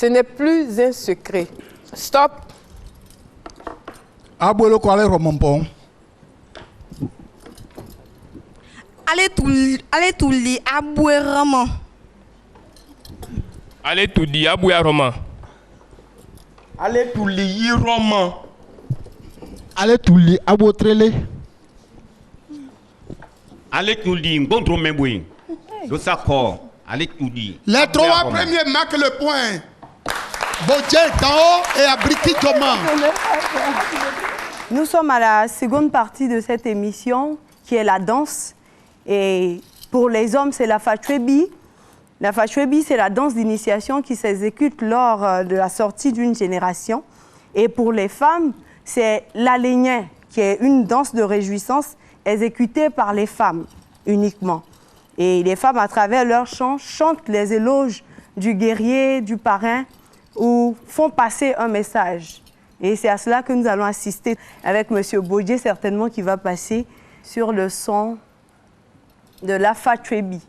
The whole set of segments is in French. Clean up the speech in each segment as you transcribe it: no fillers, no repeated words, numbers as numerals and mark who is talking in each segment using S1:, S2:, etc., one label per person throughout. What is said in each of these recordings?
S1: Ce n'est plus un secret. Stop.
S2: Abuelo kwale romompon.
S3: Allez tout li aboué roman.
S4: Allez tout dit, aboué roman.
S5: Allez tout li roman.
S2: Ale tuli abotrele.
S5: Allez tout li ngonto membouin. Do sako. Allez tout li.
S2: Les trois premiers marquent le point. Bodje Dao et Abriki Doma.
S6: Nous sommes à la seconde partie de cette émission qui est la danse. Et pour les hommes, c'est la Fachwebi. La Fachwebi, c'est la danse d'initiation qui s'exécute lors de la sortie d'une génération. Et pour les femmes, c'est l'Alénien, qui est une danse de réjouissance exécutée par les femmes uniquement. Et les femmes, à travers leurs chants, chantent les éloges du guerrier, du parrain, ou font passer un message. Et c'est à cela que nous allons assister avec M. Bodje, certainement, qui va passer sur le son de la Fachwebi.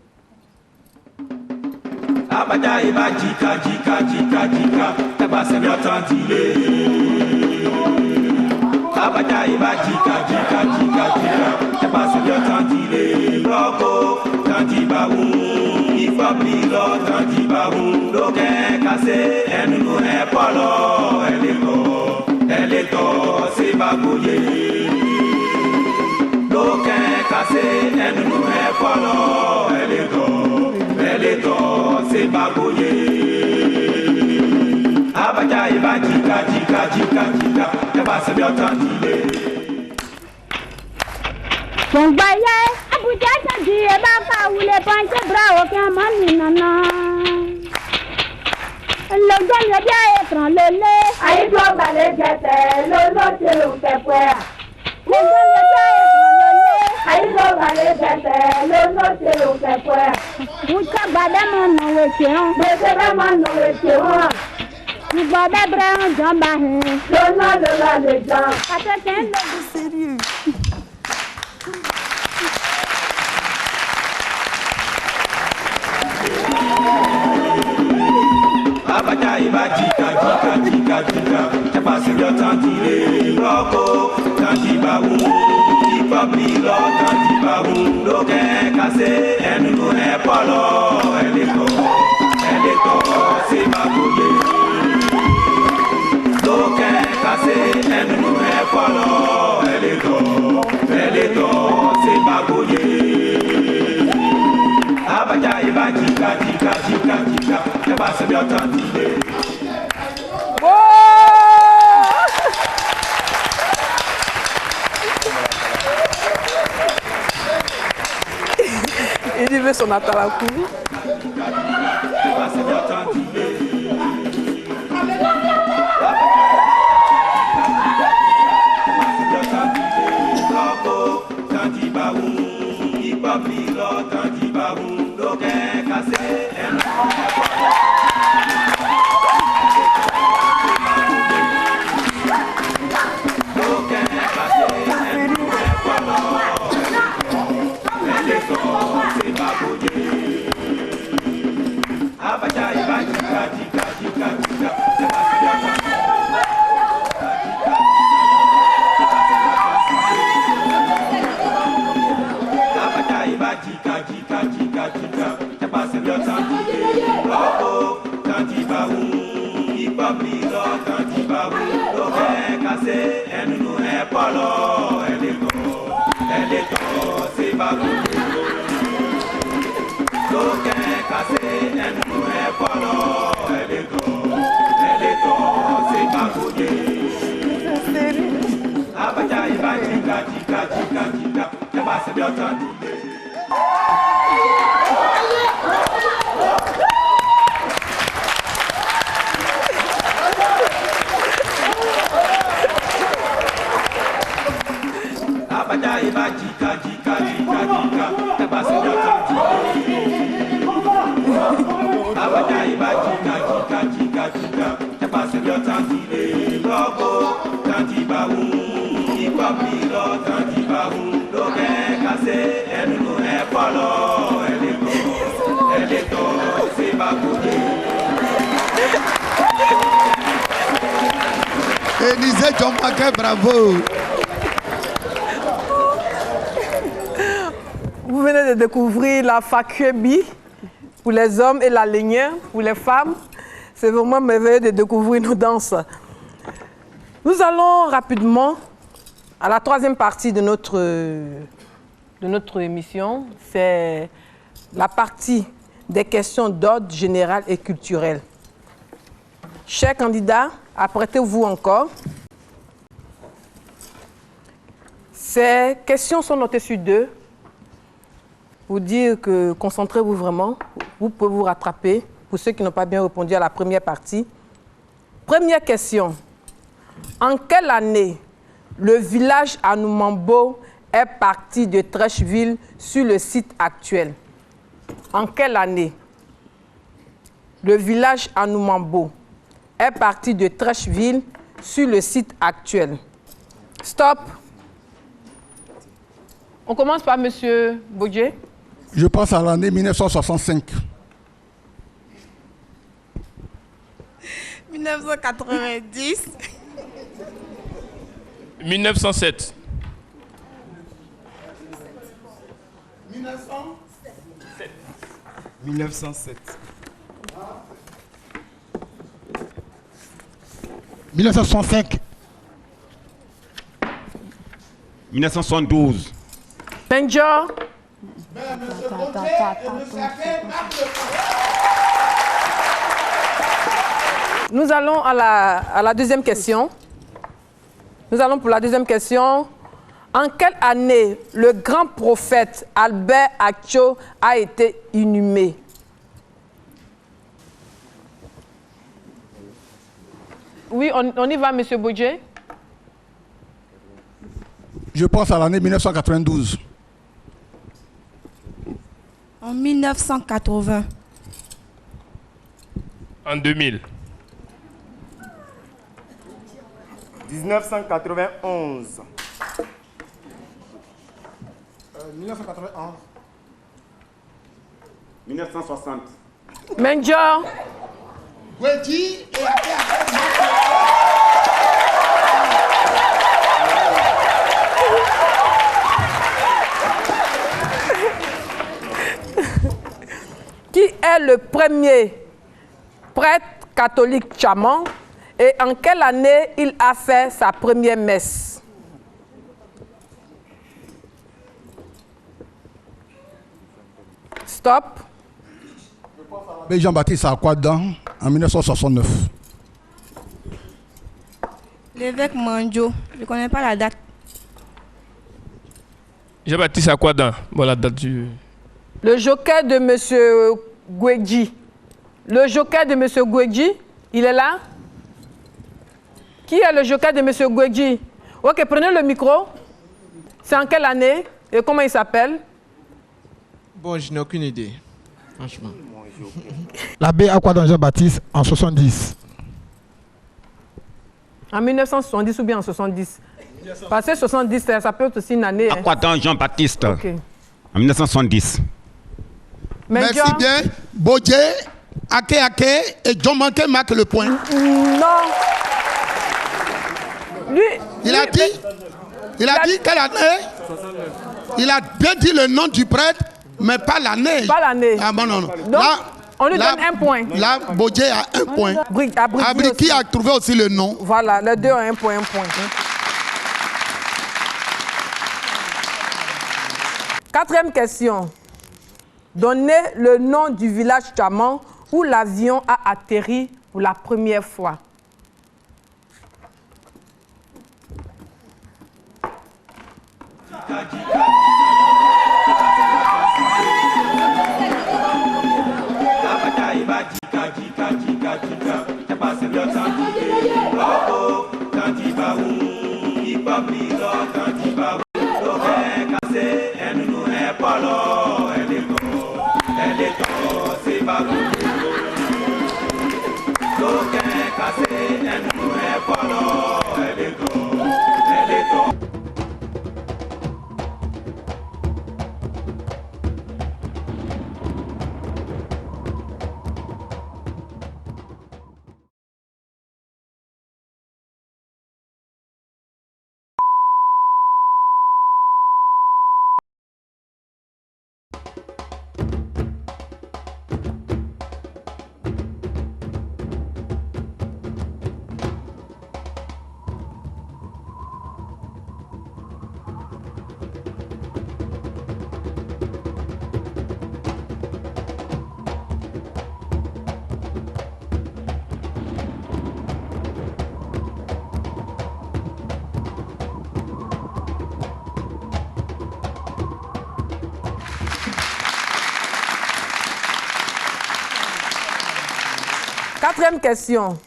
S7: Kongbaye, Abuja tadi eba fa wule panche bra aucun mani nana. Le don le dia e prend le lait. Aïe toi balé jete, le te ou te poya. Le don le dia e prend le lait. Aïe toi balé jete, le te ou te poya. Mucha badama no wecheon, badama no wecheon. Nous badama bra jamba he. Le jam. Attends, le sérieux.
S8: Abata iba jika Chapa se yo tantile Roko tantiba wu Ipa bilo tantiba wu Loke kase enu no e polo Eleto se magoye Loke kase enu no e polo Eleto se magoye Abata iba jika Chapa se yo tantile
S1: Il veut son atalakou.
S2: Élisée Djomake, bravo.
S1: Vous venez de découvrir la Fakwebi pour les hommes et la Lénien pour les femmes. C'est vraiment merveilleux de découvrir nos danses. Nous allons rapidement à la troisième partie de notre émission. C'est la partie des questions d'ordre général et culturel. Chers candidats, apprêtez-vous encore. Ces questions sont notées sur 2. Pour dire que concentrez-vous vraiment, vous pouvez vous rattraper pour ceux qui n'ont pas bien répondu à la première partie. Première question. En quelle année le village Anoumambo est parti de Trècheville sur le site actuel? En quelle année le village Anoumambo est parti de Trècheville sur le site actuel? Stop. On commence par M. Bodje.
S2: Je pense à l'année 1965.
S3: 1990.
S4: 1907.
S9: 1907.
S2: 1965.
S5: 1972.
S1: Benja. Nous allons à la deuxième question. Nous allons pour la deuxième question. En quelle année le grand prophète Albert Achou a été inhumé? Oui, on y va, M. Bodje.
S2: Je pense à l'année 1992.
S3: En 1980.
S4: En 2000.
S9: 1991.
S2: 1991.
S5: 1960.
S1: Menja.
S2: Gweji et
S1: Qui est le premier prêtre catholique chaman et en quelle année il a fait sa première messe? Stop.
S2: Jean-Baptiste Akwadan en 1969.
S3: L'évêque Manjo. Je ne connais pas la date.
S4: Jean-Baptiste Akwadan. Bon, la date du...
S1: Le joker de M. Gweji. Le joker de M. Gweji, il est là? Qui est le joker de M. Gweji? Ok, prenez le micro. C'est en quelle année et comment il s'appelle?
S9: Bon, je n'ai aucune idée, franchement.
S2: L'abbé Akwadan Jean-Baptiste en 70.
S1: En 1970 ou bien en 70? Parce que 70, ça peut être aussi une année.
S5: Akwadan Jean-Baptiste.
S1: Ok.
S5: En 1970.
S2: Merci bien. Bodje, Ake et Djomake marque le point.
S1: Non. Lui,
S2: Il a dit quelle année? Il a bien dit le nom du prêtre, mais pas l'année.
S1: Pas l'année.
S2: Ah bon, non.
S1: Donc, on lui donne un point.
S2: Là, Bodje a un point. Abriki a trouvé aussi le nom.
S1: Voilà, les deux ont un point, un point. Quatrième question. Donnez le nom du village chaman où l'avion a atterri pour la première fois. Quatrième question.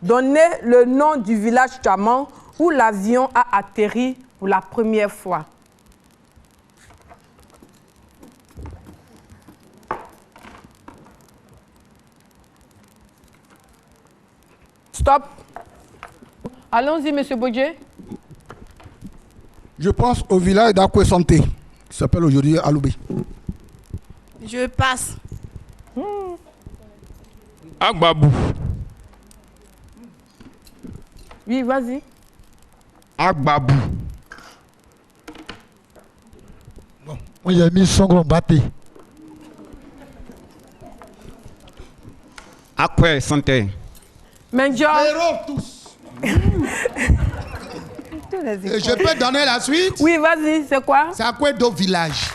S1: Donnez le nom du village Tchaman où l'avion a atterri pour la première fois. Stop. Allons-y, Monsieur Bodje.
S2: Je pense au village d'Akwe Santé, qui s'appelle aujourd'hui Aloubé.
S3: Je passe.
S4: Agbabou.
S1: Oui, vas-y.
S5: Agbabou.
S10: Bon, moi j'ai mis Songron Baté.
S5: Akwe Santé.
S1: Menjo.
S2: Héros tous. Et je peux donner la suite?
S1: Oui, vas-y, c'est quoi?
S2: C'est Akwe Do Village.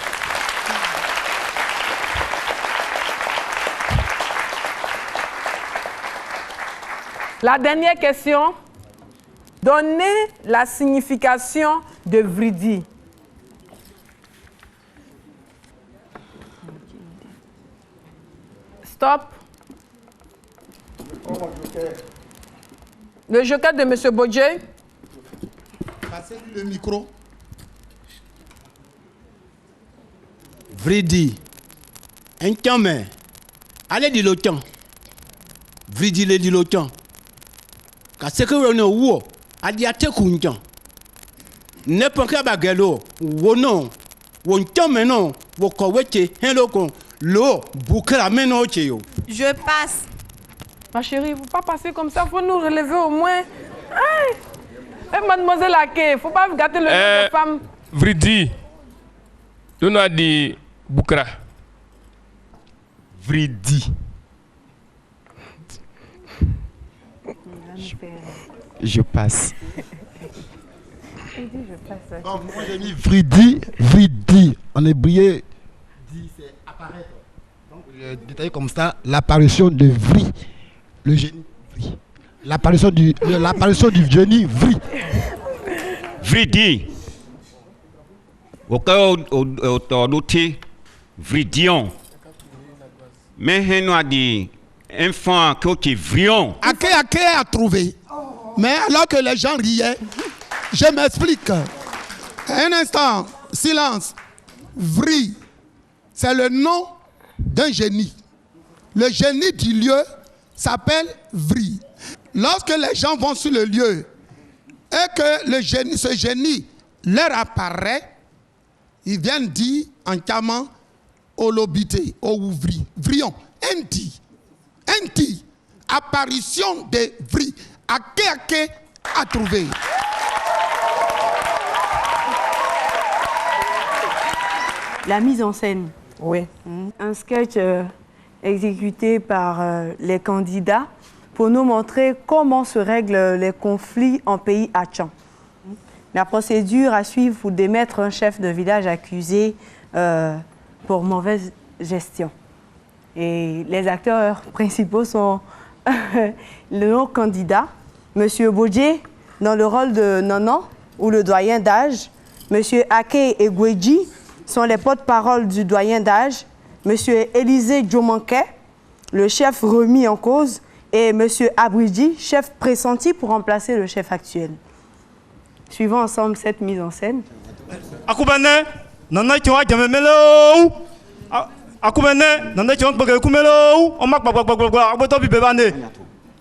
S1: La dernière question. Donnez la signification de Vridi. Stop. Le joker de M. Bodje.
S2: Passez-lui le micro.
S11: Vridi. Un temps, mais. Allez, dis le temps. Vridi, le dis le temps. Car c'est que l'on a où, a dit à te kunjan. Ne pas qu'à bagalo, ou non, ou un temps, mais non, ou kawete, un locon, l'eau, boucla, mais non, théo.
S3: Je passe.
S1: Ma chérie, il ne faut pas passer comme ça, il faut nous relever au moins. Aïe. Et mademoiselle Ake, il ne faut pas gâter le nom de femme.
S4: Vridi. On a dit Boukra.
S5: Vridi. Je passe.
S10: Bon, moi j'ai mis Vridi, Vridi. En hébreu, dit c'est apparaître. Donc je détaille comme ça l'apparition de Vri, le génie Vri. L'apparition du génie Vri.
S5: Vridi. Au cas où noté Vridion. Mais on a dit enfant qui est vrion.
S2: Ake a trouvé. Mais alors que les gens riaient, je m'explique. Un instant, silence. Vri, c'est le nom d'un génie. Le génie du lieu s'appelle Vri. Lorsque les gens vont sur le lieu et que ce génie leur apparaît, ils viennent dire en Tchaman, Olobité, Ouvri, Vrion, Enti, apparition de Vri. Ake a trouvé.
S6: La mise en scène.
S1: Oui.
S6: Un sketch exécuté par les candidats pour nous montrer comment se règlent les conflits en pays Hatchan. La procédure à suivre pour démettre un chef de village accusé pour mauvaise gestion. Et les acteurs principaux sont nos candidats, M. Bodje dans le rôle de Nanan ou le doyen d'âge, M. Ake et Gweji sont les porte-parole du doyen d'âge, M. Élisée Djomanke, le chef remis en cause, et M. Abriji, chef pressenti pour remplacer le chef actuel. Suivons ensemble cette mise en scène.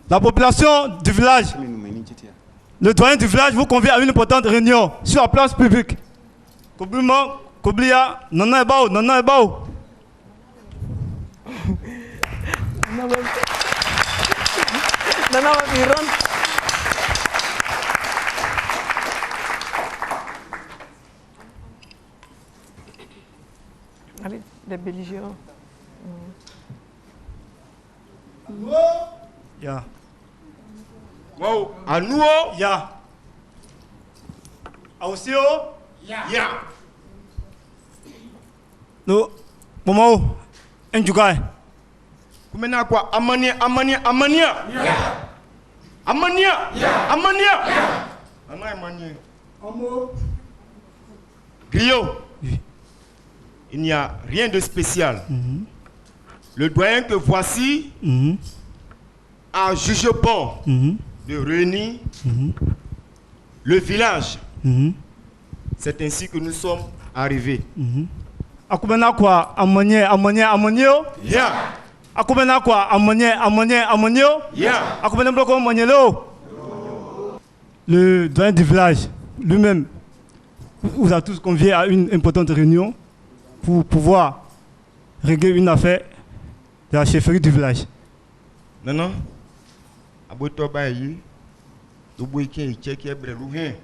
S12: La population du village, le doyen du village vous convie à une importante réunion sur la place publique. Koblia, Nana Ebao, Nana Ebao.
S1: Allez, les belligérants.
S12: Ya.
S5: Wow. À nous.
S12: Ya. À aussi.
S5: Ya.
S12: No. Momao. Enjugai.
S5: Kumena quoi? Amania. Amania. Amania.
S11: Griot. Il n'y a rien de spécial. Le doyen que voici
S13: a jugé bon de réunir le village. C'est ainsi que nous sommes arrivés.
S12: Akubena kwa amonye.
S13: Yeah.
S12: Akubena kwa amonye.
S13: Yeah.
S12: Akubena bloko monyelo. Le doyen du village lui-même vous a tous conviés à une importante réunion pour pouvoir régler une affaire de la chefferie du village.
S13: Non. Aboto bayi. Dubu ike icheki ebrelu hen.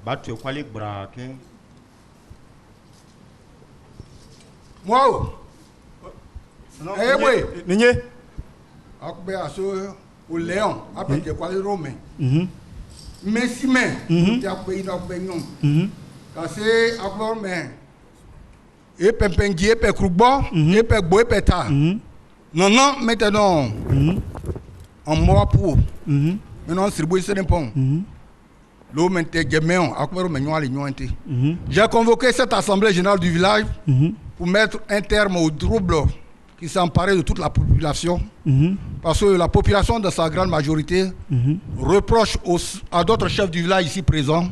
S13: Batu ekwali bra ken.
S2: Wow. Eh boy.
S12: Ninye.
S2: Akbe aso o Léon, après que quoi les Romains. Messi mais tu as payé dans le nom. Quand c'est encore mais et pempengi et pekrubo et pekbo et peta. Non maintenant en moi pour. Maintenant c'est beau c'est bon. L'eau maintenant gamin encore mais nous allons j'ai convoqué cette assemblée générale du village pour mettre un terme au trouble qui s'emparait de toute la population, parce que la population, dans sa grande majorité, reproche à d'autres chefs du village ici présents